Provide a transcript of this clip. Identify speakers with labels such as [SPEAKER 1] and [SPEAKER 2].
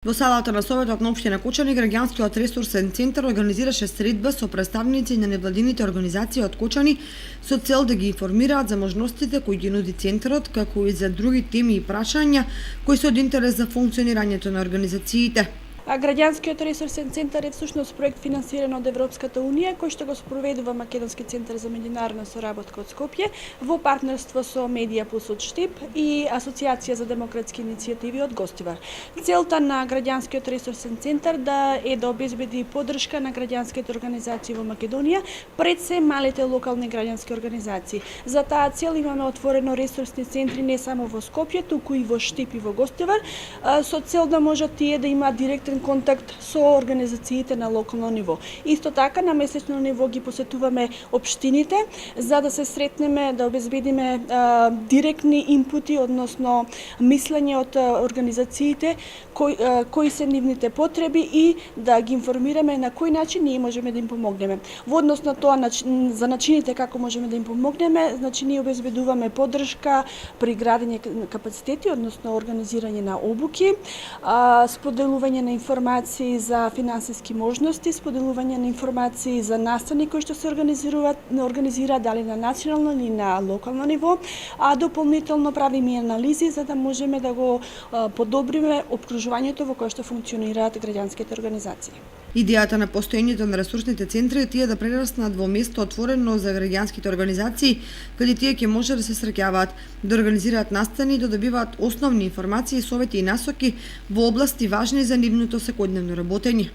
[SPEAKER 1] Во салата на Советот на општина Кочани, граѓанскиот ресурсен центар организираше средба со представници на невладините организации од Кочани со цел да ги информираат за можностите кои ги нуди центарот, како и за други теми и прашања кои се од интерес за функционирањето на организациите.
[SPEAKER 2] Граѓанскиот ресурсен центар е всушност проект финансиран од Европската унија, кој што го спроведува Македонски центар за меѓународна соработка од Скопје во партнерство со Медија Плюс од Штип и Асоциација за демократски иницијативи од Гостивар. Целта на граѓанскиот ресурсен центар е да обезбеди поддршка на граѓанските организации во Македонија, пред се малите локални граѓански организации. За таа цел имаме отворено ресурсни центри не само во Скопје, туку и во Штип и во Гостивар, со цел да можат тие да имаат директен контакт со организациите на локално ниво. Исто така на месечно ниво ги посетуваме општините за да се сретнеме, да обезбедиме директни инпути, односно мислење од организациите кои се нивните потреби и да ги информираме на кој начин ние можеме да им помогнеме. Во однос на тоа за начините како можеме да им помогнеме, значи ние обезбедуваме поддршка при градење капацитети, односно организирање на обуки, споделување на информации за финансиски можности, споделување на информации за настани кои што се организираат дали на национално или на локално ниво, а дополнително правиме и анализи за да можеме да го подобриме опкружувањето во кое што функционираат граѓанските организации.
[SPEAKER 1] Идејата на постоењето на ресурсните центри е тие да прераснат во место отворено за граѓанските организации, каде тие ќе може да се среќаваат, да организираат настани и да добиваат основни информации, совети и насоки во области важни за нивното секојдневно работење.